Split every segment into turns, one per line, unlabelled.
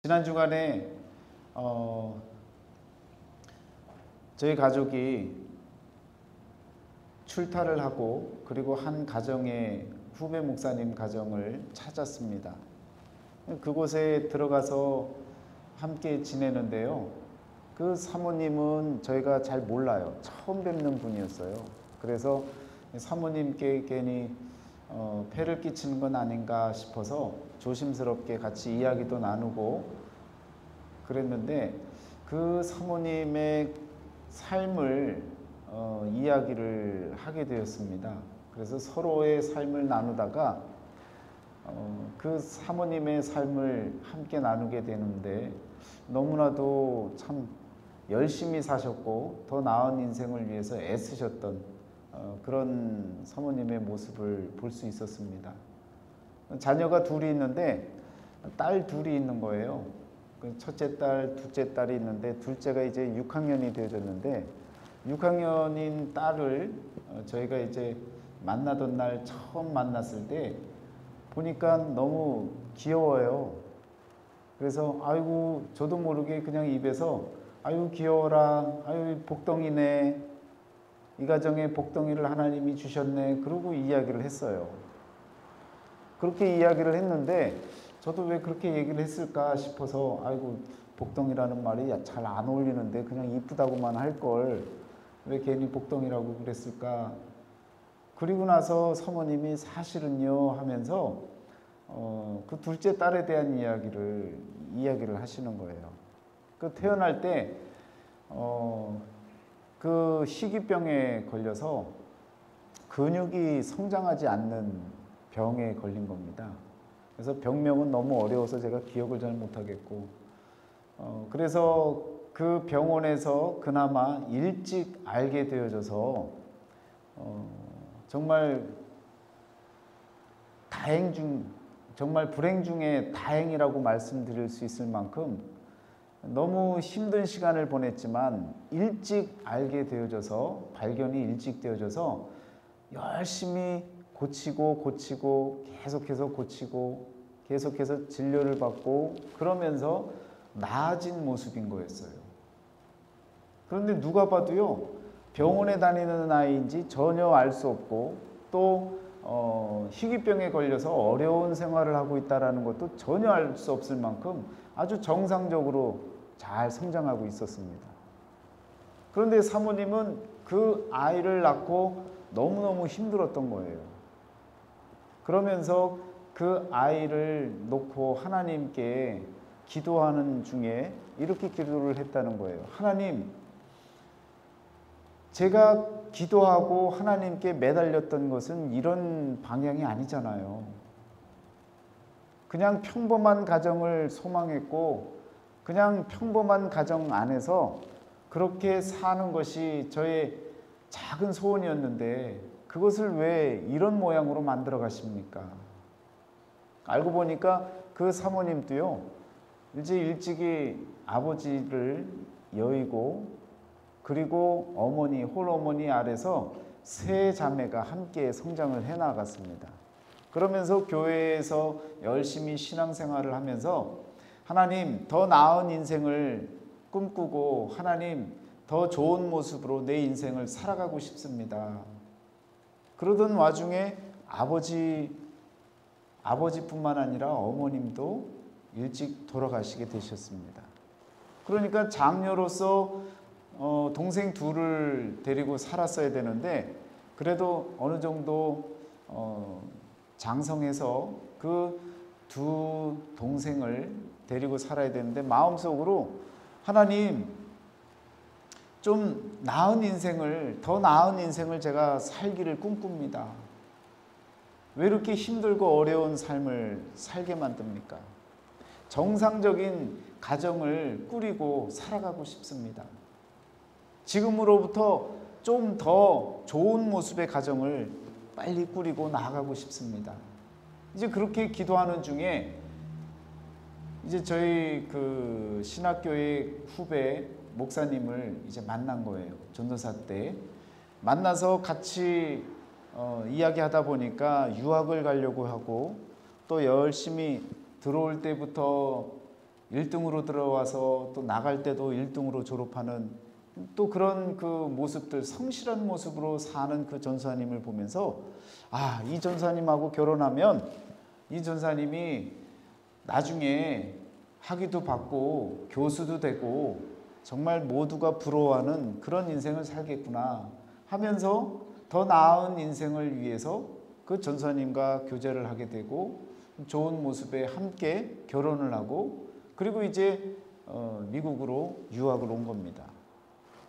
지난 주간에 저희 가족이 출타를 하고 그리고 한 가정의 후배 목사님 가정을 찾았습니다. 그곳에 들어가서 함께 지내는데요. 그 사모님은 저희가 잘 몰라요. 처음 뵙는 분이었어요. 그래서 사모님께 괜히 폐를 끼치는 건 아닌가 싶어서 조심스럽게 같이 이야기도 나누고 그랬는데 그 사모님의 삶을 이야기를 하게 되었습니다. 그래서 서로의 삶을 나누다가 그 사모님의 삶을 함께 나누게 되는데 너무나도 참 열심히 사셨고 더 나은 인생을 위해서 애쓰셨던 그런 사모님의 모습을 볼 수 있었습니다. 자녀가 둘이 있는데 딸 둘이 있는 거예요. 첫째 딸, 둘째 딸이 있는데 둘째가 이제 6학년이 되어졌는데 6학년인 딸을 저희가 이제 만나던 날 처음 만났을 때 보니까 너무 귀여워요. 그래서 아이고 저도 모르게 그냥 입에서 아유 귀여워라, 아유 복덩이네, 이 가정에 복덩이를 하나님이 주셨네, 그러고 이야기를 했어요. 그렇게 이야기를 했는데 저도 왜 그렇게 얘기를 했을까 싶어서 아이고 복덩이라는 말이 잘 안 어울리는데 그냥 이쁘다고만 할 걸 왜 괜히 복덩이라고 그랬을까. 그리고 나서 사모님이 사실은요 하면서 그 둘째 딸에 대한 이야기를 하시는 거예요. 그 태어날 때 그 희귀병에 걸려서 근육이 성장하지 않는 병에 걸린 겁니다. 그래서 병명은 너무 어려워서 제가 기억을 잘 못하겠고 그래서 그 병원에서 그나마 일찍 알게 되어져서 정말 정말 불행 중에 다행이라고 말씀드릴 수 있을 만큼 너무 힘든 시간을 보냈지만 일찍 알게 되어져서 발견이 일찍 되어져서 열심히 고치고 계속해서 고치고 계속해서 진료를 받고 그러면서 나아진 모습인 거였어요. 그런데 누가 봐도요 병원에 다니는 아이인지 전혀 알 수 없고 또 희귀병에 걸려서 어려운 생활을 하고 있다는 것도 전혀 알 수 없을 만큼 아주 정상적으로 잘 성장하고 있었습니다. 그런데 사모님은 그 아이를 낳고 너무너무 힘들었던 거예요. 그러면서 그 아이를 놓고 하나님께 기도하는 중에 이렇게 기도를 했다는 거예요. 하나님, 제가 기도하고 하나님께 매달렸던 것은 이런 방향이 아니잖아요. 그냥 평범한 가정을 소망했고 그냥 평범한 가정 안에서 그렇게 사는 것이 저의 작은 소원이었는데 그것을 왜 이런 모양으로 만들어 가십니까? 알고 보니까 그 사모님도요 이제 일찍이 아버지를 여의고 그리고 홀어머니 아래서 세 자매가 함께 성장을 해 나갔습니다. 그러면서 교회에서 열심히 신앙생활을 하면서 하나님 더 나은 인생을 꿈꾸고 하나님 더 좋은 모습으로 내 인생을 살아가고 싶습니다. 그러던 와중에 아버지뿐만 아니라 어머님도 일찍 돌아가시게 되셨습니다. 그러니까 장녀로서 동생 둘을 데리고 살았어야 되는데 그래도 어느 정도 장성해서 그 두 동생을 데리고 살아야 되는데 마음속으로 하나님 좀 더 나은 인생을 제가 살기를 꿈꿉니다. 왜 이렇게 힘들고 어려운 삶을 살게 만듭니까? 정상적인 가정을 꾸리고 살아가고 싶습니다. 지금으로부터 좀 더 좋은 모습의 가정을 빨리 꾸리고 나아가고 싶습니다. 이제 그렇게 기도하는 중에 이제 저희 그 신학교의 후배 목사님을 이제 만난 거예요. 전도사 때 만나서 같이 이야기하다 보니까 유학을 가려고 하고 또 열심히 들어올 때부터 1등으로 들어와서 또 나갈 때도 1등으로 졸업하는 또 그런 그 모습들, 성실한 모습으로 사는 그 전사님을 보면서 아, 이 전사님하고 결혼하면 이 전사님이 나중에 학위도 받고 교수도 되고 정말 모두가 부러워하는 그런 인생을 살겠구나 하면서 더 나은 인생을 위해서 그 전사님과 교제를 하게 되고 좋은 모습에 함께 결혼을 하고 그리고 이제 미국으로 유학을 온 겁니다.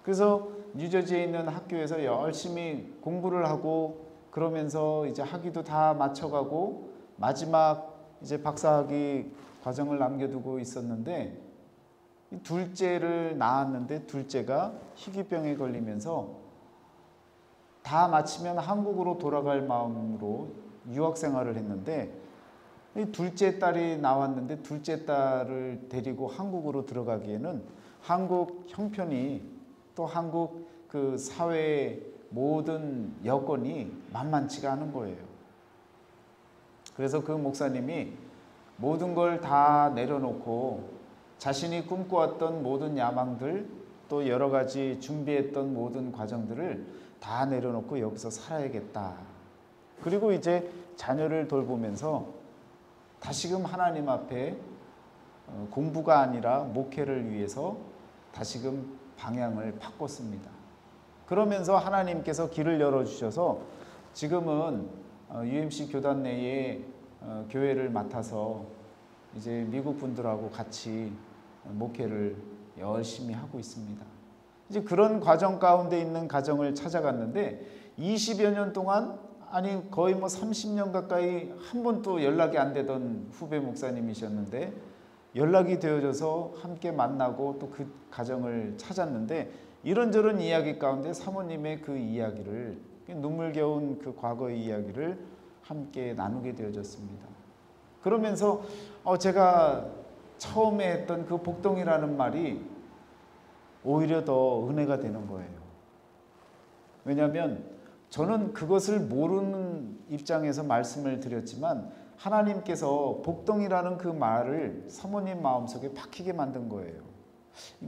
그래서 뉴저지에 있는 학교에서 열심히 공부를 하고 그러면서 이제 학위도 다 마쳐가고 마지막 이제 박사학위 과정을 남겨두고 있었는데 둘째를 낳았는데 둘째가 희귀병에 걸리면서 다 마치면 한국으로 돌아갈 마음으로 유학 생활을 했는데 이 둘째 딸이 나왔는데 둘째 딸을 데리고 한국으로 들어가기에는 한국 형편이 또 한국 그 사회의 모든 여건이 만만치가 않은 거예요. 그래서 그 목사님이 모든 걸 다 내려놓고 자신이 꿈꿔왔던 모든 야망들 또 여러 가지 준비했던 모든 과정들을 다 내려놓고 여기서 살아야겠다. 그리고 이제 자녀를 돌보면서 다시금 하나님 앞에 공부가 아니라 목회를 위해서 다시금 방향을 바꿨습니다. 그러면서 하나님께서 길을 열어주셔서 지금은 UMC 교단 내에 교회를 맡아서 이제 미국 분들하고 같이 목회를 열심히 하고 있습니다. 이제 그런 과정 가운데 있는 가정을 찾아갔는데 20여 년 동안 아니 거의 뭐 30년 가까이 한 번도 연락이 안 되던 후배 목사님이셨는데 연락이 되어져서 함께 만나고 또 그 가정을 찾았는데 이런저런 이야기 가운데 사모님의 그 이야기를 눈물겨운 그 과거의 이야기를 함께 나누게 되어졌습니다. 그러면서 제가 처음에 했던 그 복동이라는 말이 오히려 더 은혜가 되는 거예요. 왜냐하면 저는 그것을 모르는 입장에서 말씀을 드렸지만 하나님께서 복덩이라는 그 말을 사모님 마음속에 박히게 만든 거예요.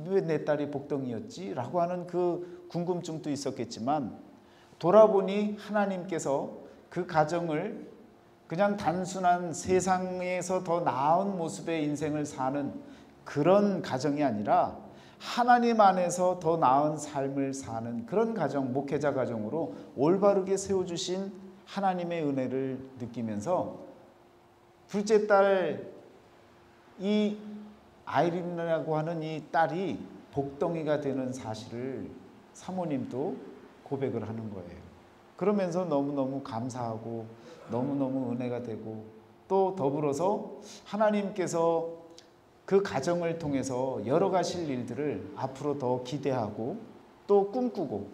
왜 내 딸이 복덩이였지? 라고 하는 그 궁금증도 있었겠지만 돌아보니 하나님께서 그 가정을 그냥 단순한 세상에서 더 나은 모습의 인생을 사는 그런 가정이 아니라 하나님 안에서 더 나은 삶을 사는 그런 가정, 목회자 가정으로 올바르게 세워주신 하나님의 은혜를 느끼면서 둘째 딸 이 아이린이라고 하는 이 딸이 복덩이가 되는 사실을 사모님도 고백을 하는 거예요. 그러면서 너무너무 감사하고 너무너무 은혜가 되고 또 더불어서 하나님께서 그 가정을 통해서 여러 가지 일들을 앞으로 더 기대하고 또 꿈꾸고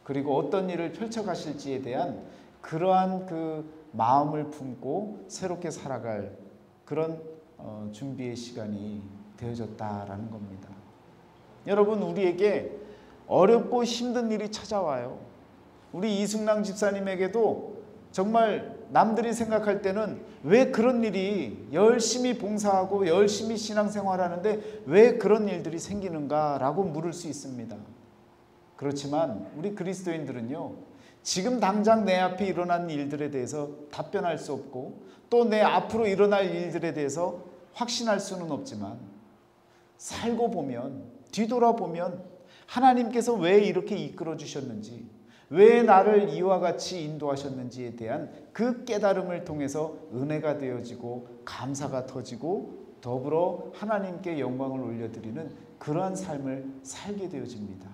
그리고 어떤 일을 펼쳐가실지에 대한 그러한 그 마음을 품고 새롭게 살아갈 그런 준비의 시간이 되어졌다라는 겁니다. 여러분, 우리에게 어렵고 힘든 일이 찾아와요. 우리 이승랑 집사님에게도 정말 남들이 생각할 때는 왜 그런 일이 열심히 봉사하고 열심히 신앙생활하는데 왜 그런 일들이 생기는가라고 물을 수 있습니다. 그렇지만 우리 그리스도인들은요, 지금 당장 내 앞에 일어난 일들에 대해서 답변할 수 없고 또 내 앞으로 일어날 일들에 대해서 확신할 수는 없지만 살고 보면, 뒤돌아보면 하나님께서 왜 이렇게 이끌어 주셨는지, 왜 나를 이와 같이 인도하셨는지에 대한 그 깨달음을 통해서 은혜가 되어지고 감사가 터지고 더불어 하나님께 영광을 올려드리는 그러한 삶을 살게 되어집니다.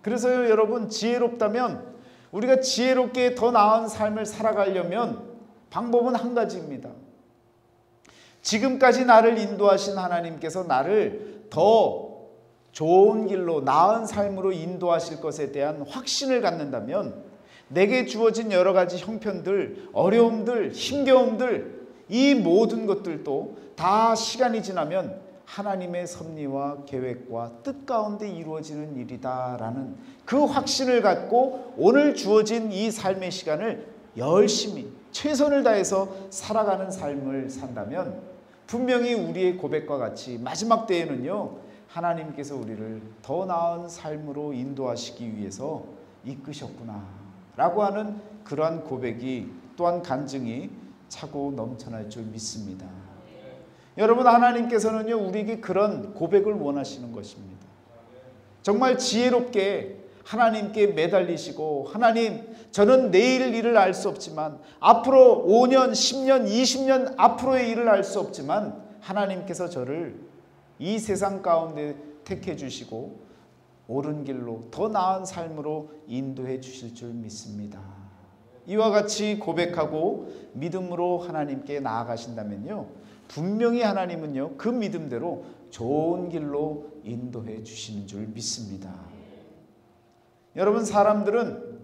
그래서요, 여러분, 지혜롭다면 우리가 지혜롭게 더 나은 삶을 살아가려면 방법은 한 가지입니다. 지금까지 나를 인도하신 하나님께서 나를 더 좋은 길로 나은 삶으로 인도하실 것에 대한 확신을 갖는다면 내게 주어진 여러 가지 형편들, 어려움들, 힘겨움들 이 모든 것들도 다 시간이 지나면 하나님의 섭리와 계획과 뜻 가운데 이루어지는 일이다라는 그 확신을 갖고 오늘 주어진 이 삶의 시간을 열심히 최선을 다해서 살아가는 삶을 산다면 분명히 우리의 고백과 같이 마지막 때에는요, 하나님께서 우리를 더 나은 삶으로 인도하시기 위해서 이끄셨구나 라고 하는 그러한 고백이 또한 간증이 차고 넘쳐날 줄 믿습니다. 여러분, 하나님께서는요, 우리에게 그런 고백을 원하시는 것입니다. 정말 지혜롭게 하나님께 매달리시고, 하나님, 저는 내일 일을 알 수 없지만, 앞으로 5년, 10년, 20년 앞으로의 일을 알 수 없지만 하나님께서 저를 이 세상 가운데 택해 주시고 옳은 길로 더 나은 삶으로 인도해 주실 줄 믿습니다. 이와 같이 고백하고 믿음으로 하나님께 나아가신다면요, 분명히 하나님은요, 그 믿음대로 좋은 길로 인도해 주시는 줄 믿습니다. 여러분, 사람들은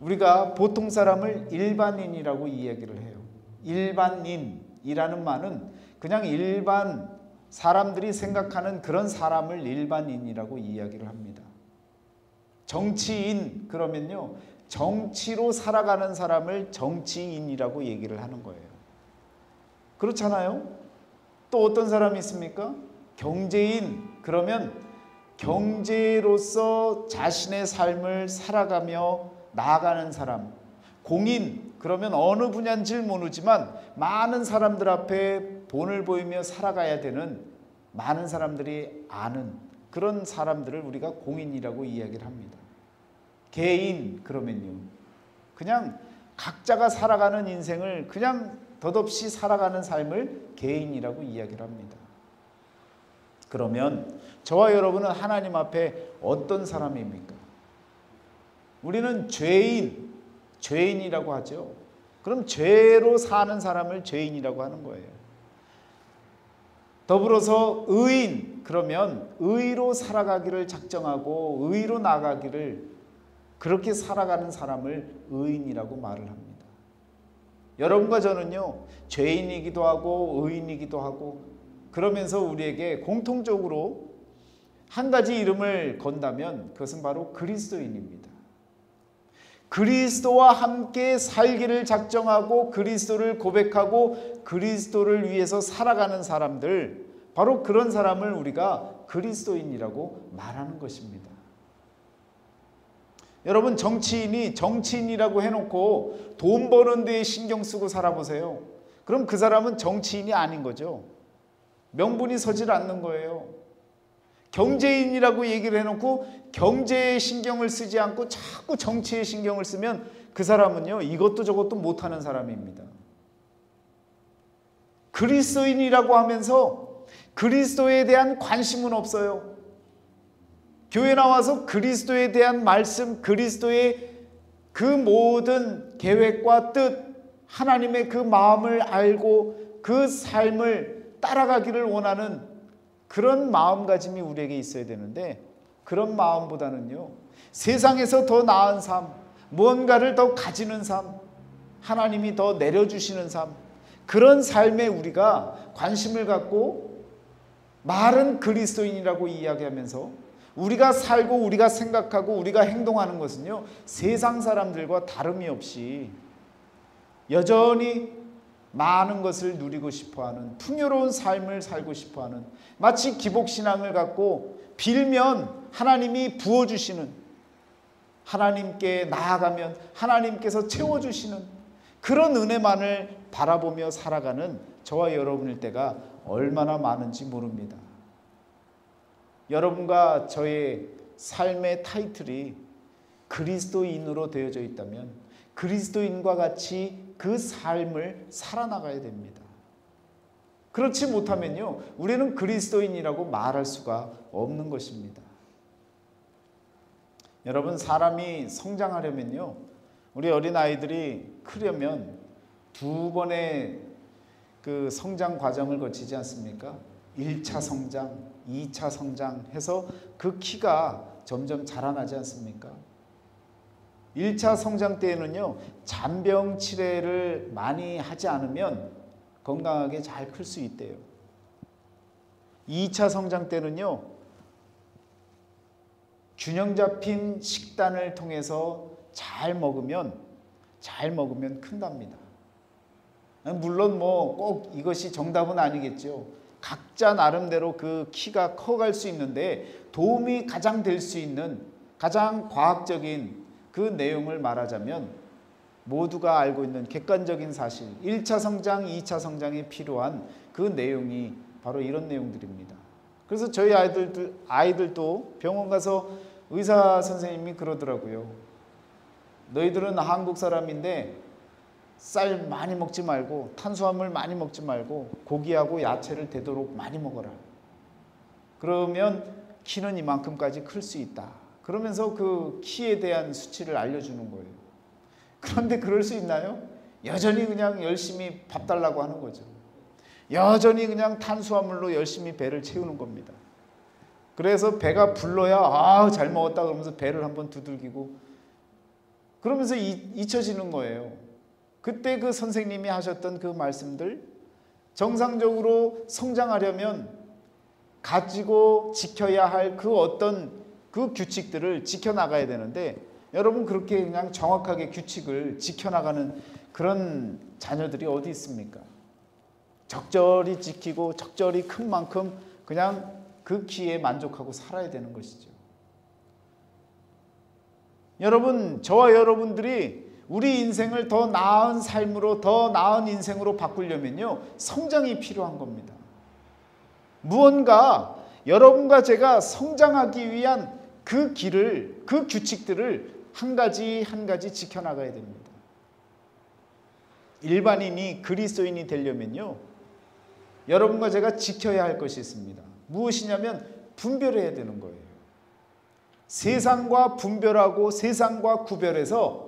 우리가 보통 사람을 일반인이라고 이야기를 해요. 일반인이라는 말은 그냥 일반 사람들이 생각하는 그런 사람을 일반인이라고 이야기를 합니다. 정치인 그러면요, 정치로 살아가는 사람을 정치인이라고 얘기를 하는 거예요. 그렇잖아요? 또 어떤 사람이 있습니까? 경제인 그러면 경제로서 자신의 삶을 살아가며 나아가는 사람. 공인 그러면 어느 분야인지 모르지만 많은 사람들 앞에 본을 보이며 살아가야 되는, 많은 사람들이 아는 그런 사람들을 우리가 공인이라고 이야기를 합니다. 개인 그러면요, 그냥 각자가 살아가는 인생을 그냥 덧없이 살아가는 삶을 개인이라고 이야기를 합니다. 그러면 저와 여러분은 하나님 앞에 어떤 사람입니까? 우리는 죄인이라고 하죠. 그럼 죄로 사는 사람을 죄인이라고 하는 거예요. 더불어서 의인 그러면 의로 살아가기를 작정하고 의로 나가기를, 그렇게 살아가는 사람을 의인이라고 말을 합니다. 여러분과 저는요, 죄인이기도 하고 의인이기도 하고, 그러면서 우리에게 공통적으로 한 가지 이름을 건다면 그것은 바로 그리스도인입니다. 그리스도와 함께 살기를 작정하고 그리스도를 고백하고 그리스도를 위해서 살아가는 사람들, 바로 그런 사람을 우리가 그리스도인이라고 말하는 것입니다. 여러분, 정치인이 정치인이라고 해놓고 돈 버는 데에 신경 쓰고 살아보세요. 그럼 그 사람은 정치인이 아닌 거죠. 명분이 서질 않는 거예요. 경제인이라고 얘기를 해놓고 경제에 신경을 쓰지 않고 자꾸 정치에 신경을 쓰면 그 사람은요, 이것도 저것도 못하는 사람입니다. 그리스도인이라고 하면서 그리스도에 대한 관심은 없어요. 교회 나와서 그리스도에 대한 말씀, 그리스도의 그 모든 계획과 뜻, 하나님의 그 마음을 알고 그 삶을 따라가기를 원하는 그런 마음가짐이 우리에게 있어야 되는데, 그런 마음보다는요, 세상에서 더 나은 삶, 무언가를 더 가지는 삶, 하나님이 더 내려주시는 삶, 그런 삶에 우리가 관심을 갖고 말은 그리스도인이라고 이야기하면서 우리가 살고 우리가 생각하고 우리가 행동하는 것은요, 세상 사람들과 다름이 없이 여전히 많은 것을 누리고 싶어하는, 풍요로운 삶을 살고 싶어하는, 마치 기복신앙을 갖고 빌면 하나님이 부어주시는, 하나님께 나아가면 하나님께서 채워주시는 그런 은혜만을 바라보며 살아가는 저와 여러분일 때가 얼마나 많은지 모릅니다. 여러분과 저의 삶의 타이틀이 그리스도인으로 되어져 있다면 그리스도인과 같이 그 삶을 살아나가야 됩니다. 그렇지 못하면요, 우리는 그리스도인이라고 말할 수가 없는 것입니다. 여러분, 사람이 성장하려면요, 우리 어린아이들이 크려면 두 번의 그 성장 과정을 거치지 않습니까? 1차 성장, 2차 성장 해서 그 키가 점점 자라나지 않습니까? 1차 성장 때에는요, 잔병 치레를 많이 하지 않으면 건강하게 잘 클 수 있대요. 2차 성장 때는요, 균형 잡힌 식단을 통해서 잘 먹으면 큰답니다. 물론 뭐 꼭 이것이 정답은 아니겠죠. 각자 나름대로 그 키가 커갈 수 있는데 도움이 가장 될 수 있는 가장 과학적인 그 내용을 말하자면 모두가 알고 있는 객관적인 사실, 1차 성장, 2차 성장에 필요한 그 내용이 바로 이런 내용들입니다. 그래서 저희 아이들도 병원 가서 의사 선생님이 그러더라고요. 너희들은 한국 사람인데 쌀 많이 먹지 말고 탄수화물 많이 먹지 말고 고기하고 야채를 되도록 많이 먹어라. 그러면 키는 이만큼까지 클 수 있다. 그러면서 그 키에 대한 수치를 알려주는 거예요. 그런데 그럴 수 있나요? 여전히 그냥 열심히 밥 달라고 하는 거죠. 여전히 그냥 탄수화물로 열심히 배를 채우는 겁니다. 그래서 배가 불러야 잘 먹었다 그러면서 배를 한번 두들기고 그러면서 잊혀지는 거예요. 그때 그 선생님이 하셨던 그 말씀들, 정상적으로 성장하려면 가지고 지켜야 할 그 어떤 그 규칙들을 지켜나가야 되는데 여러분 그렇게 그냥 정확하게 규칙을 지켜나가는 그런 자녀들이 어디 있습니까? 적절히 지키고 적절히 큰 만큼 그냥 그 키에 만족하고 살아야 되는 것이죠. 여러분, 저와 여러분들이 우리 인생을 더 나은 삶으로, 더 나은 인생으로 바꾸려면요, 성장이 필요한 겁니다. 무언가 여러분과 제가 성장하기 위한 그 길을, 그 규칙들을 한 가지 한 가지 지켜나가야 됩니다. 일반인이 그리스도인이 되려면요, 여러분과 제가 지켜야 할 것이 있습니다. 무엇이냐면 분별해야 되는 거예요. 세상과 분별하고 세상과 구별해서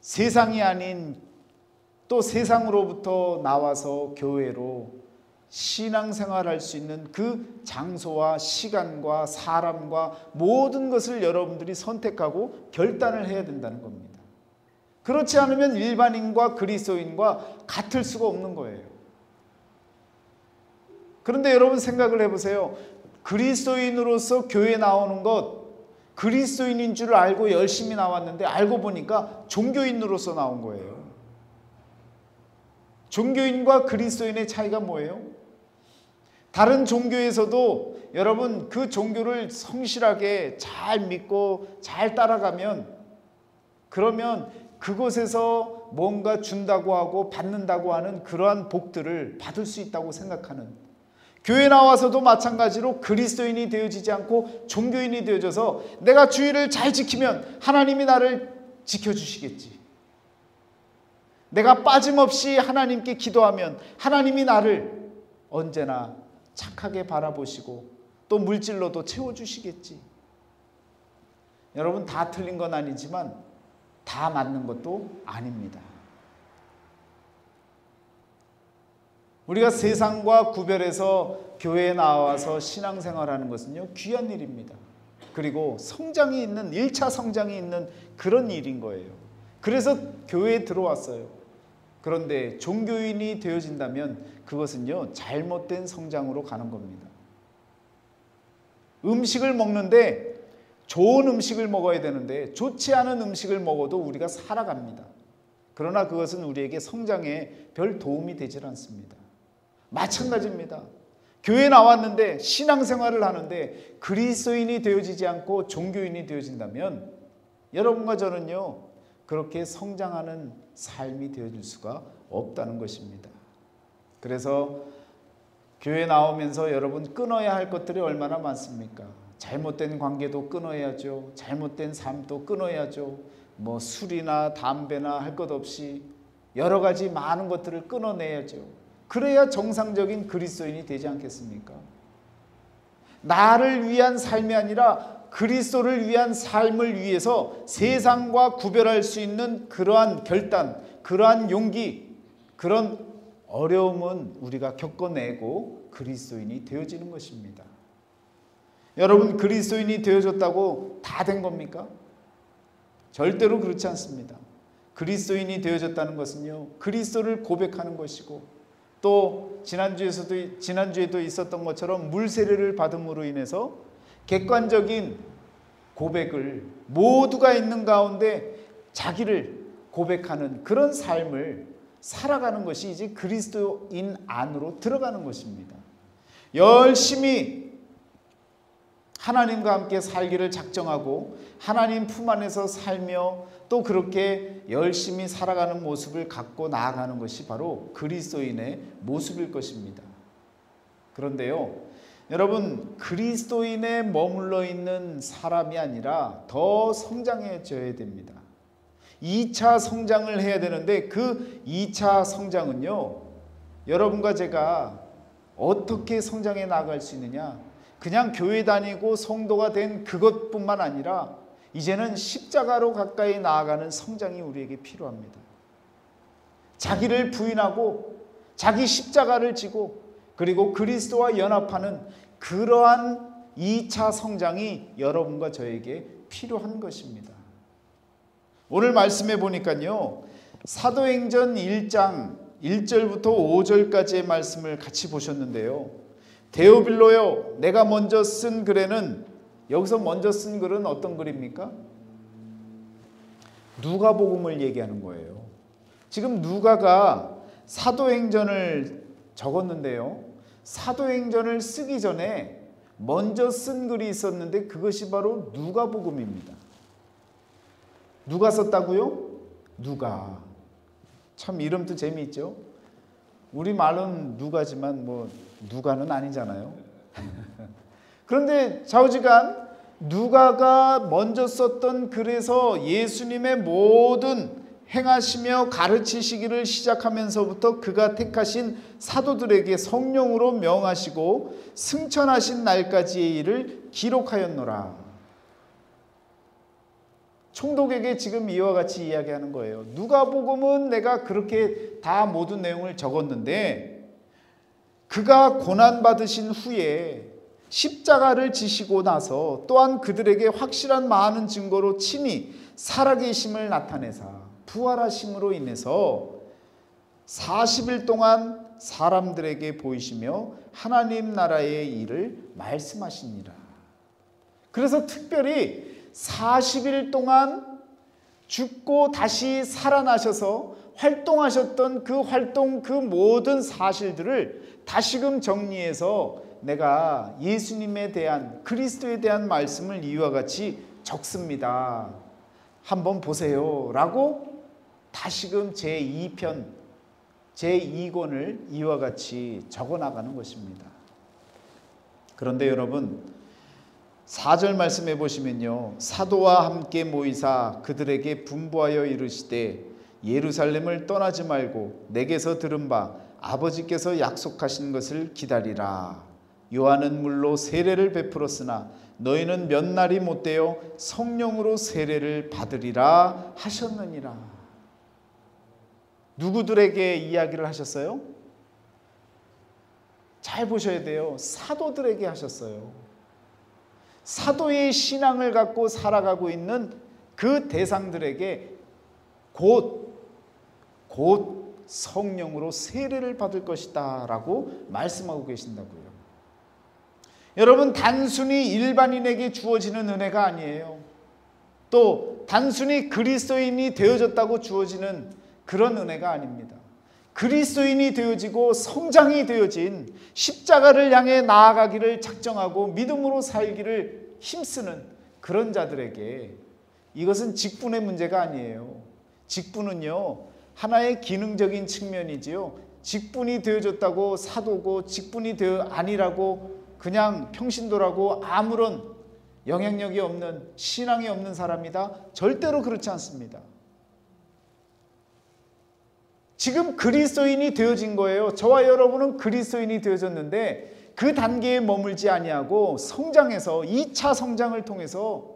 세상이 아닌 또 세상으로부터 나와서 교회로 신앙생활할 수 있는 그 장소와 시간과 사람과 모든 것을 여러분들이 선택하고 결단을 해야 된다는 겁니다. 그렇지 않으면 일반인과 그리스도인과 같을 수가 없는 거예요. 그런데 여러분 생각을 해보세요. 그리스도인으로서 교회에 나오는 것, 그리스도인인 줄 알고 열심히 나왔는데 알고 보니까 종교인으로서 나온 거예요. 종교인과 그리스도인의 차이가 뭐예요? 다른 종교에서도 여러분 그 종교를 성실하게 잘 믿고 잘 따라가면 그러면 그곳에서 뭔가 준다고 하고 받는다고 하는 그러한 복들을 받을 수 있다고 생각하는, 교회 나와서도 마찬가지로 그리스도인이 되어지지 않고 종교인이 되어져서 내가 주의를 잘 지키면 하나님이 나를 지켜주시겠지, 내가 빠짐없이 하나님께 기도하면 하나님이 나를 언제나 착하게 바라보시고 또 물질로도 채워주시겠지. 여러분, 다 틀린 건 아니지만 다 맞는 것도 아닙니다. 우리가 세상과 구별해서 교회에 나와서 신앙생활하는 것은요, 귀한 일입니다. 그리고 성장이 있는, 1차 성장이 있는 그런 일인 거예요. 그래서 교회에 들어왔어요. 그런데 종교인이 되어진다면 그것은요, 잘못된 성장으로 가는 겁니다. 음식을 먹는데 좋은 음식을 먹어야 되는데 좋지 않은 음식을 먹어도 우리가 살아갑니다. 그러나 그것은 우리에게 성장에 별 도움이 되질 않습니다. 마찬가지입니다. 교회에 나왔는데 신앙생활을 하는데 그리스도인이 되어지지 않고 종교인이 되어진다면 여러분과 저는요, 그렇게 성장하는 삶이 되어질 수가 없다는 것입니다. 그래서 교회 나오면서 여러분 끊어야 할 것들이 얼마나 많습니까? 잘못된 관계도 끊어야죠. 잘못된 삶도 끊어야죠. 뭐 술이나 담배나 할 것 없이 여러 가지 많은 것들을 끊어내야죠. 그래야 정상적인 그리스도인이 되지 않겠습니까? 나를 위한 삶이 아니라 그리스도를 위한 삶을 위해서 세상과 구별할 수 있는 그러한 결단, 그러한 용기, 그런 어려움은 우리가 겪어내고 그리스도인이 되어지는 것입니다. 여러분, 그리스도인이 되어졌다고 다 된 겁니까? 절대로 그렇지 않습니다. 그리스도인이 되어졌다는 것은요, 그리스도를 고백하는 것이고 또 지난주에도 있었던 것처럼 물세례를 받음으로 인해서 객관적인 고백을 모두가 있는 가운데 자기를 고백하는 그런 삶을 살아가는 것이 이제 그리스도인 안으로 들어가는 것입니다. 열심히 하나님과 함께 살기를 작정하고 하나님 품 안에서 살며 또 그렇게 열심히 살아가는 모습을 갖고 나아가는 것이 바로 그리스도인의 모습일 것입니다. 그런데요, 여러분, 그리스도인에 머물러 있는 사람이 아니라 더 성장해져야 됩니다. 2차 성장을 해야 되는데 그 2차 성장은요, 여러분과 제가 어떻게 성장해 나갈 수 있느냐? 그냥 교회 다니고 성도가 된 그것뿐만 아니라 이제는 십자가로 가까이 나아가는 성장이 우리에게 필요합니다. 자기를 부인하고 자기 십자가를 지고 그리고 그리스도와 연합하는 그러한 2차 성장이 여러분과 저에게 필요한 것입니다. 오늘 말씀해 보니까요, 사도행전 1장 1절부터 5절까지의 말씀을 같이 보셨는데요, 데오빌로요, 내가 먼저 쓴 글에는, 여기서 먼저 쓴 글은 어떤 글입니까? 누가복음을 얘기하는 거예요. 지금 누가가 사도행전을 적었는데요, 사도행전을 쓰기 전에 먼저 쓴 글이 있었는데 그것이 바로 누가복음입니다. 누가 썼다고요? 누가. 참 이름도 재미있죠? 우리 말은 누가지만 뭐 누가는 아니잖아요. 그런데 좌우지간 누가가 먼저 썼던 글에서 예수님의 모든 행하시며 가르치시기를 시작하면서부터 그가 택하신 사도들에게 성령으로 명하시고 승천하신 날까지의 일을 기록하였노라. 총독에게 지금 이와 같이 이야기하는 거예요. 누가복음은 내가 그렇게 다 모든 내용을 적었는데 그가 고난받으신 후에 십자가를 지시고 나서 또한 그들에게 확실한 많은 증거로 친히 살아계심을 나타내사 부활하심으로 인해서 40일 동안 사람들에게 보이시며 하나님 나라의 일을 말씀하시니라. 그래서 특별히 40일 동안 죽고 다시 살아나셔서 활동하셨던 그 활동, 그 모든 사실들을 다시금 정리해서 내가 예수님에 대한, 그리스도에 대한 말씀을 이와 같이 적습니다. 한번 보세요 라고 다시금 제2편, 제2권을 이와 같이 적어나가는 것입니다. 그런데 여러분, 4절 말씀해 보시면요, 사도와 함께 모이사 그들에게 분부하여 이르시되 예루살렘을 떠나지 말고 내게서 들은 바 아버지께서 약속하신 것을 기다리라. 요한은 물로 세례를 베풀었으나 너희는 몇 날이 못되어 성령으로 세례를 받으리라 하셨느니라. 누구들에게 이야기를 하셨어요? 잘 보셔야 돼요. 사도들에게 하셨어요. 사도의 신앙을 갖고 살아가고 있는 그 대상들에게 곧 성령으로 세례를 받을 것이다 라고 말씀하고 계신다고요. 여러분, 단순히 일반인에게 주어지는 은혜가 아니에요. 또 단순히 그리스도인이 되어졌다고 주어지는 그런 은혜가 아닙니다. 그리스도인이 되어지고 성장이 되어진, 십자가를 향해 나아가기를 작정하고 믿음으로 살기를 힘쓰는 그런 자들에게 이것은 직분의 문제가 아니에요. 직분은요, 하나의 기능적인 측면이지요. 직분이 되어졌다고 사도고 직분이 되어 아니라고 그냥 평신도라고 아무런 영향력이 없는, 신앙이 없는 사람이다? 절대로 그렇지 않습니다. 지금 그리스도인이 되어진 거예요. 저와 여러분은 그리스도인이 되어졌는데 그 단계에 머물지 아니하고 성장해서 2차 성장을 통해서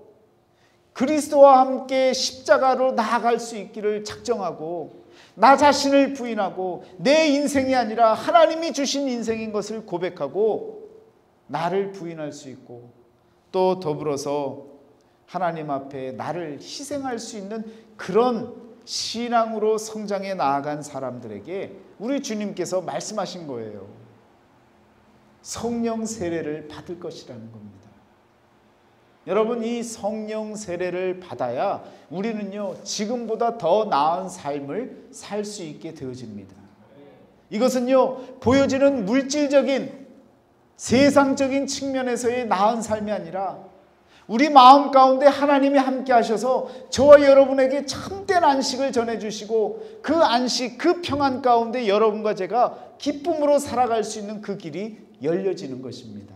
그리스도와 함께 십자가로 나아갈 수 있기를 작정하고 나 자신을 부인하고 내 인생이 아니라 하나님이 주신 인생인 것을 고백하고 나를 부인할 수 있고 또 더불어서 하나님 앞에 나를 희생할 수 있는 그런 신앙으로 성장해 나아간 사람들에게 우리 주님께서 말씀하신 거예요. 성령 세례를 받을 것이라는 겁니다. 여러분, 이 성령 세례를 받아야 우리는요 지금보다 더 나은 삶을 살 수 있게 되어집니다. 이것은요 보여지는 물질적인 세상적인 측면에서의 나은 삶이 아니라 우리 마음 가운데 하나님이 함께 하셔서 저와 여러분에게 참된 안식을 전해주시고 그 안식, 그 평안 가운데 여러분과 제가 기쁨으로 살아갈 수 있는 그 길이 열려지는 것입니다.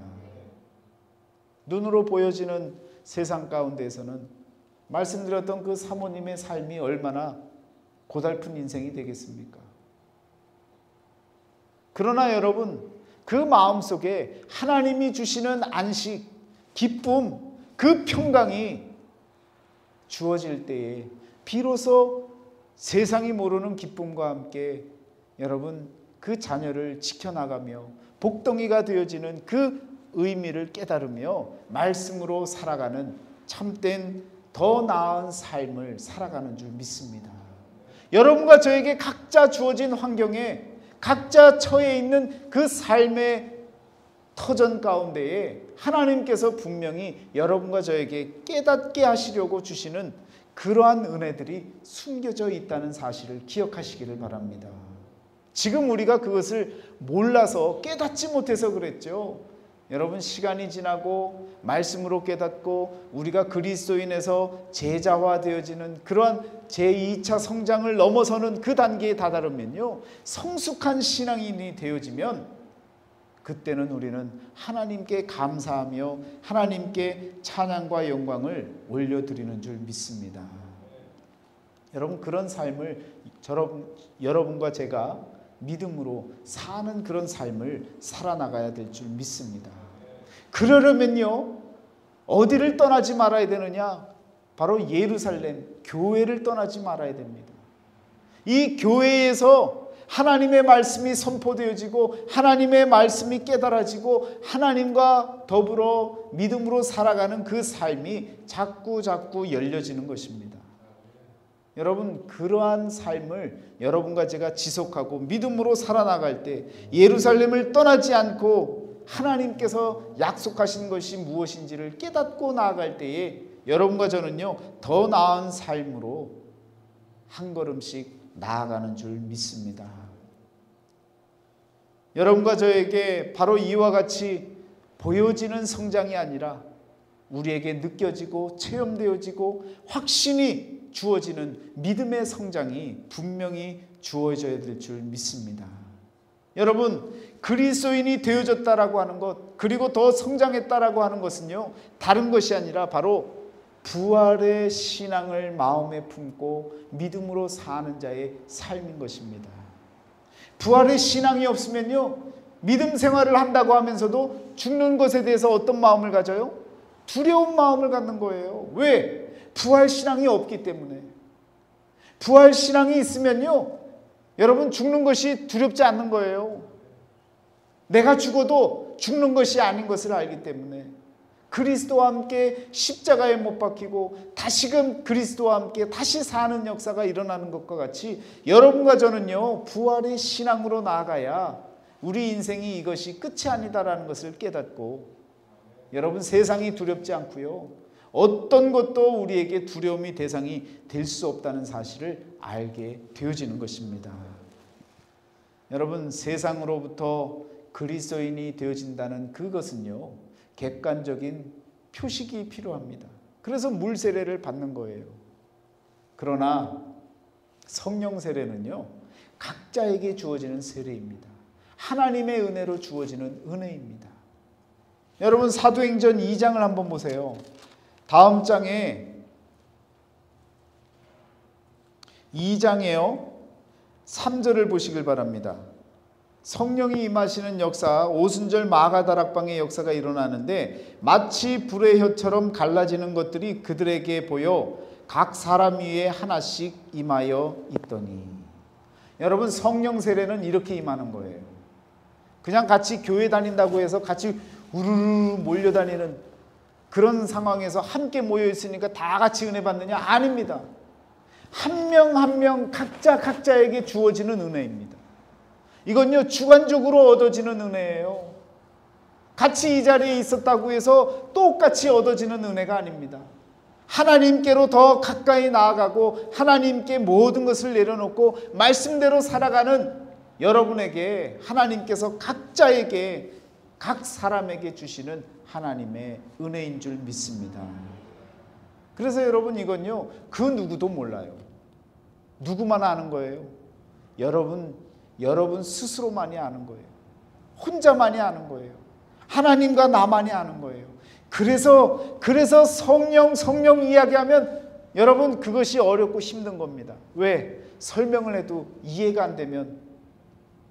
눈으로 보여지는 세상 가운데에서는 말씀드렸던 그 사모님의 삶이 얼마나 고달픈 인생이 되겠습니까? 그러나 여러분, 그 마음속에 하나님이 주시는 안식, 기쁨, 그 평강이 주어질 때에 비로소 세상이 모르는 기쁨과 함께 여러분 그 자녀를 지켜나가며 복덩이가 되어지는 그 의미를 깨달으며 말씀으로 살아가는 참된 더 나은 삶을 살아가는 줄 믿습니다. 여러분과 저에게 각자 주어진 환경에 각자 처해 있는 그 삶의 터전 가운데에 하나님께서 분명히 여러분과 저에게 깨닫게 하시려고 주시는 그러한 은혜들이 숨겨져 있다는 사실을 기억하시기를 바랍니다. 지금 우리가 그것을 몰라서 깨닫지 못해서 그랬죠. 여러분, 시간이 지나고 말씀으로 깨닫고 우리가 그리스도인에서 제자화되어지는 그러한 제2차 성장을 넘어서는 그 단계에 다다르면요, 성숙한 신앙인이 되어지면 그때는 우리는 하나님께 감사하며 하나님께 찬양과 영광을 올려드리는 줄 믿습니다. 여러분, 그런 삶을 여러분과 제가 믿음으로 사는 그런 삶을 살아나가야 될 줄 믿습니다. 그러려면요, 어디를 떠나지 말아야 되느냐? 바로 예루살렘, 교회를 떠나지 말아야 됩니다. 이 교회에서 하나님의 말씀이 선포되어지고 하나님의 말씀이 깨달아지고 하나님과 더불어 믿음으로 살아가는 그 삶이 자꾸 열려지는 것입니다. 여러분, 그러한 삶을 여러분과 제가 지속하고 믿음으로 살아나갈 때 예루살렘을 떠나지 않고 하나님께서 약속하신 것이 무엇인지를 깨닫고 나아갈 때에 여러분과 저는요 더 나은 삶으로 한 걸음씩 나아가는 줄 믿습니다. 여러분과 저에게 바로 이와 같이 보여지는 성장이 아니라 우리에게 느껴지고 체험되어지고 확신이 주어지는 믿음의 성장이 분명히 주어져야 될 줄 믿습니다. 여러분, 그리스도인이 되어졌다라고 하는 것, 그리고 더 성장했다라고 하는 것은요 다른 것이 아니라 바로 부활의 신앙을 마음에 품고 믿음으로 사는 자의 삶인 것입니다. 부활의 신앙이 없으면요 믿음 생활을 한다고 하면서도 죽는 것에 대해서 어떤 마음을 가져요? 두려운 마음을 갖는 거예요. 왜? 부활 신앙이 없기 때문에. 부활 신앙이 있으면요 여러분 죽는 것이 두렵지 않는 거예요. 내가 죽어도 죽는 것이 아닌 것을 알기 때문에 그리스도와 함께 십자가에 못 박히고 다시금 그리스도와 함께 다시 사는 역사가 일어나는 것과 같이 여러분과 저는요 부활의 신앙으로 나아가야 우리 인생이 이것이 끝이 아니다라는 것을 깨닫고 여러분 세상이 두렵지 않고요 어떤 것도 우리에게 두려움이 대상이 될 수 없다는 사실을 알게 되어지는 것입니다. 여러분, 세상으로부터 그리스도인이 되어진다는 그것은요 객관적인 표식이 필요합니다. 그래서 물 세례를 받는 거예요. 그러나 성령 세례는요 각자에게 주어지는 세례입니다. 하나님의 은혜로 주어지는 은혜입니다. 여러분, 사도행전 2장을 한번 보세요. 다음 장에 2장에요 3절을 보시길 바랍니다. 성령이 임하시는 역사, 오순절 마가다락방의 역사가 일어나는데 마치 불의 혀처럼 갈라지는 것들이 그들에게 보여 각 사람 위에 하나씩 임하여 있더니. 여러분, 성령 세례는 이렇게 임하는 거예요. 그냥 같이 교회 다닌다고 해서 같이 우르르 몰려다니는 그런 상황에서 함께 모여 있으니까 다 같이 은혜 받느냐? 아닙니다. 한 명 한 명 각자에게 주어지는 은혜입니다. 이건요 주관적으로 얻어지는 은혜예요. 같이 이 자리에 있었다고 해서 똑같이 얻어지는 은혜가 아닙니다. 하나님께로 더 가까이 나아가고 하나님께 모든 것을 내려놓고 말씀대로 살아가는 여러분에게 하나님께서 각자에게 각 사람에게 주시는 하나님의 은혜인 줄 믿습니다. 그래서 여러분 이건요 그 누구도 몰라요. 누구만 아는 거예요. 여러분 스스로만이 아는 거예요. 혼자만이 아는 거예요. 하나님과 나만이 아는 거예요. 그래서 성령 이야기하면 여러분 그것이 어렵고 힘든 겁니다. 왜? 설명을 해도 이해가 안 되면,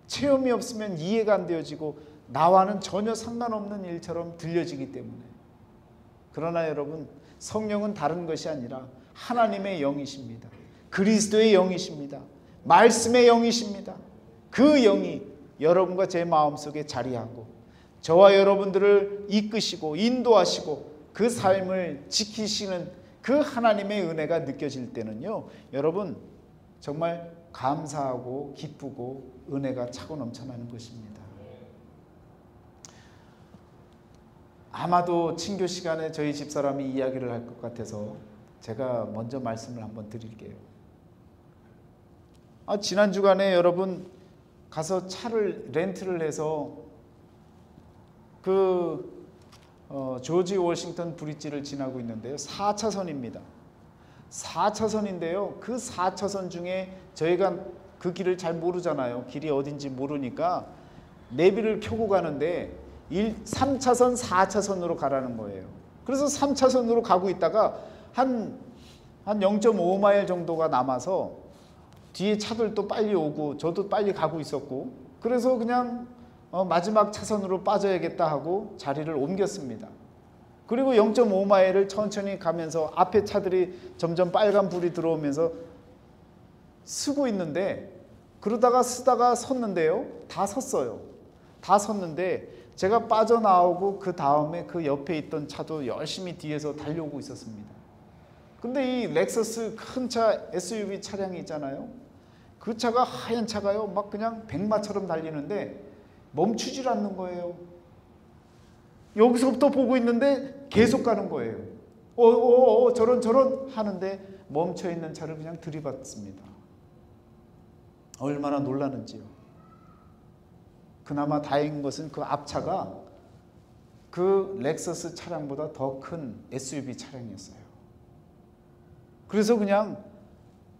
체험이 없으면 이해가 안 되어지고 나와는 전혀 상관없는 일처럼 들려지기 때문에. 그러나 여러분 성령은 다른 것이 아니라 하나님의 영이십니다. 그리스도의 영이십니다. 말씀의 영이십니다. 그 영이 여러분과 제 마음속에 자리하고 저와 여러분들을 이끄시고 인도하시고 그 삶을 지키시는 그 하나님의 은혜가 느껴질 때는요 여러분 정말 감사하고 기쁘고 은혜가 차고 넘쳐나는 것입니다. 아마도 친교 시간에 저희 집사람이 이야기를 할 것 같아서 제가 먼저 말씀을 한번 드릴게요. 지난 주간에 여러분 가서 차를 렌트를 해서 조지 워싱턴 브릿지를 지나고 있는데요. 4차선입니다. 4차선인데요. 그 4차선 중에 저희가 그 길을 잘 모르잖아요. 길이 어딘지 모르니까 내비를 켜고 가는데 3차선, 4차선으로 가라는 거예요. 그래서 3차선으로 가고 있다가 한 0.5마일 정도가 남아서 뒤에 차들도 빨리 오고 저도 빨리 가고 있었고 그래서 그냥 마지막 차선으로 빠져야겠다 하고 자리를 옮겼습니다. 그리고 0.5마일을 천천히 가면서 앞에 차들이 점점 빨간 불이 들어오면서 쓰고 있는데 그러다가 쓰다가 섰는데요. 다 섰어요. 다 섰는데 제가 빠져나오고 그 다음에 그 옆에 있던 차도 열심히 뒤에서 달려오고 있었습니다. 근데 이 렉서스 큰 차 SUV 차량이 있잖아요. 그 차가 하얀 차가요. 막 그냥 백마처럼 달리는데 멈추질 않는 거예요. 여기서부터 보고 있는데 계속 가는 거예요. 저런 하는데 멈춰있는 차를 그냥 들이받습니다. 얼마나 놀라는지요. 그나마 다행인 것은 그 앞차가 그 렉서스 차량보다 더 큰 SUV 차량이었어요. 그래서 그냥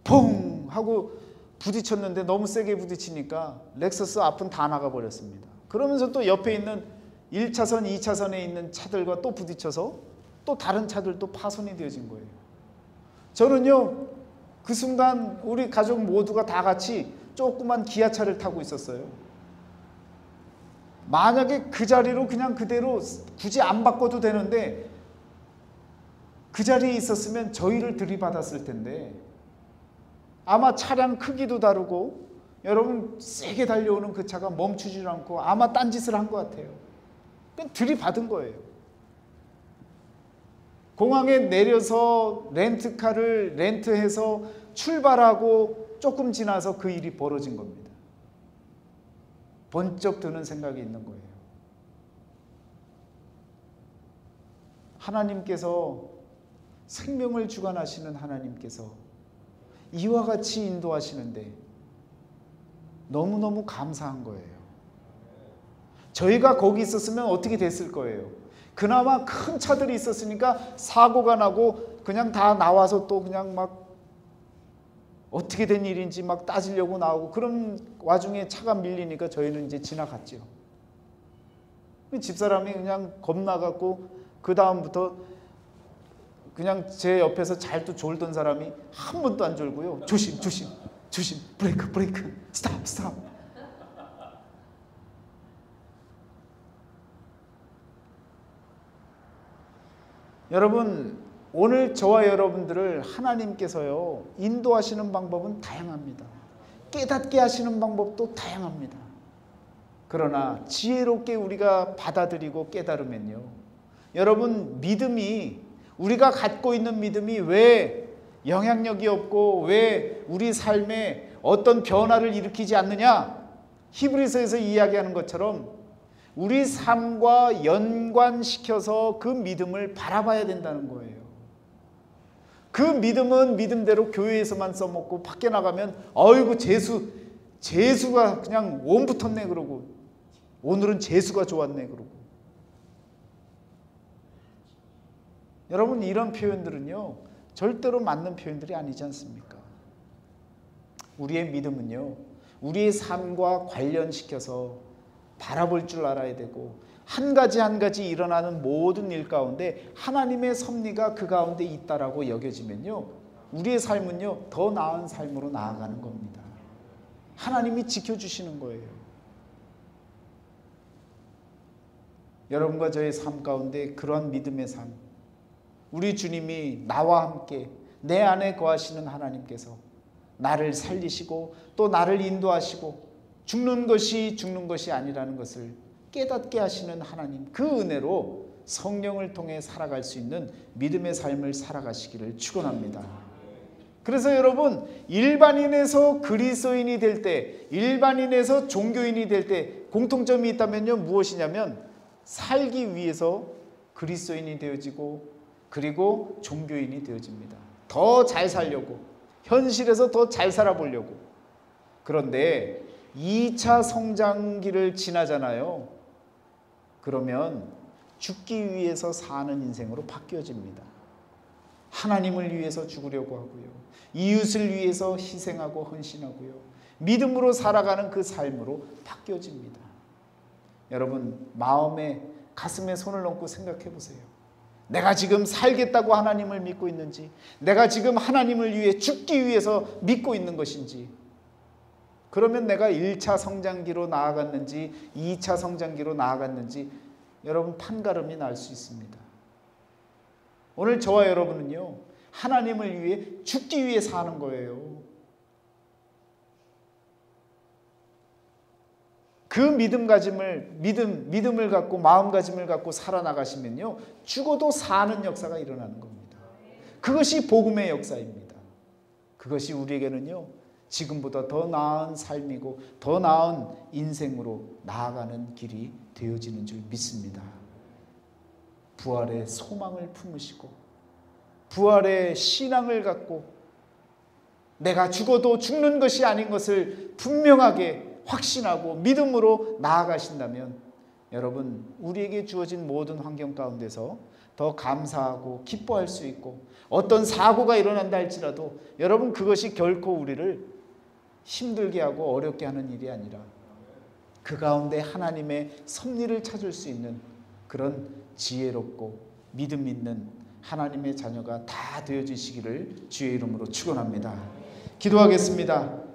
퐁 하고 부딪혔는데 너무 세게 부딪히니까 렉서스 앞은 다 나가버렸습니다. 그러면서 또 옆에 있는 1차선, 2차선에 있는 차들과 또 부딪혀서 또 다른 차들도 파손이 되어진 거예요. 저는요 그 순간 우리 가족 모두가 다 같이 조그만 기아차를 타고 있었어요. 만약에 그 자리로 그냥 그대로 굳이 안 바꿔도 되는데 그 자리에 있었으면 저희를 들이받았을 텐데 아마 차량 크기도 다르고 여러분 세게 달려오는 그 차가 멈추질 않고 아마 딴짓을 한 것 같아요. 그냥 들이받은 거예요. 공항에 내려서 렌트카를 렌트해서 출발하고 조금 지나서 그 일이 벌어진 겁니다. 번쩍 드는 생각이 있는 거예요. 하나님께서 생명을 주관하시는 하나님께서 이와 같이 인도하시는데 너무너무 감사한 거예요. 저희가 거기 있었으면 어떻게 됐을 거예요. 그나마 큰 차들이 있었으니까 사고가 나고 그냥 다 나와서 또 그냥 막 어떻게 된 일인지 막 따지려고 나오고 그런 와중에 차가 밀리니까 저희는 이제 지나갔죠. 집사람이 그냥 겁나갖고 그 다음부터 그냥 제 옆에서 잘 또 졸던 사람이 한 번도 안 졸고요. 조심 브레이크 스탑. 여러분 오늘 저와 여러분들을 하나님께서요 인도하시는 방법은 다양합니다. 깨닫게 하시는 방법도 다양합니다. 그러나 지혜롭게 우리가 받아들이고 깨달으면요 여러분 믿음이 우리가 갖고 있는 믿음이 왜 영향력이 없고 왜 우리 삶에 어떤 변화를 일으키지 않느냐? 히브리서에서 이야기하는 것처럼 우리 삶과 연관시켜서 그 믿음을 바라봐야 된다는 거예요. 그 믿음은 믿음대로 교회에서만 써먹고 밖에 나가면 어이구 재수가 그냥 온 붙었네 그러고, 오늘은 재수가 좋았네 그러고. 여러분, 이런 표현들은요 절대로 맞는 표현들이 아니지 않습니까? 우리의 믿음은요 우리의 삶과 관련시켜서 바라볼 줄 알아야 되고, 한 가지 한 가지 일어나는 모든 일 가운데 하나님의 섭리가 그 가운데 있다라고 여겨지면요 우리의 삶은요 더 나은 삶으로 나아가는 겁니다. 하나님이 지켜주시는 거예요. 여러분과 저의 삶 가운데 그러한 믿음의 삶, 우리 주님이 나와 함께 내 안에 거하시는 하나님께서 나를 살리시고 또 나를 인도하시고 죽는 것이 아니라는 것을 깨닫게 하시는 하나님, 그 은혜로 성령을 통해 살아갈 수 있는 믿음의 삶을 살아가시기를 축원합니다. 그래서 여러분, 일반인에서 그리스도인이 될 때, 일반인에서 종교인이 될 때 공통점이 있다면요 무엇이냐면 살기 위해서 그리스도인이 되어지고 그리고 종교인이 되어집니다. 더 잘 살려고, 현실에서 더 잘 살아보려고. 그런데 2차 성장기를 지나잖아요. 그러면 죽기 위해서 사는 인생으로 바뀌어집니다. 하나님을 위해서 죽으려고 하고요, 이웃을 위해서 희생하고 헌신하고요, 믿음으로 살아가는 그 삶으로 바뀌어집니다. 여러분, 마음에 가슴에 손을 얹고 생각해 보세요. 내가 지금 살겠다고 하나님을 믿고 있는지, 내가 지금 하나님을 위해 죽기 위해서 믿고 있는 것인지, 그러면 내가 1차 성장기로 나아갔는지 2차 성장기로 나아갔는지 여러분 판가름이 날 수 있습니다. 오늘 저와 여러분은요 하나님을 위해 죽기 위해 사는 거예요. 그 믿음을 갖고, 마음가짐을 갖고 살아나가시면요 죽어도 사는 역사가 일어나는 겁니다. 그것이 복음의 역사입니다. 그것이 우리에게는요 지금보다 더 나은 삶이고 더 나은 인생으로 나아가는 길이 되어지는 줄 믿습니다. 부활의 소망을 품으시고 부활의 신앙을 갖고 내가 죽어도 죽는 것이 아닌 것을 분명하게 확신하고 믿음으로 나아가신다면 여러분, 우리에게 주어진 모든 환경 가운데서 더 감사하고 기뻐할 수 있고, 어떤 사고가 일어난다 할지라도 여러분 그것이 결코 우리를 힘들게 하고 어렵게 하는 일이 아니라 그 가운데 하나님의 섭리를 찾을 수 있는 그런 지혜롭고 믿음 있는 하나님의 자녀가 다 되어지시기를 주의 이름으로 축원합니다. 기도하겠습니다.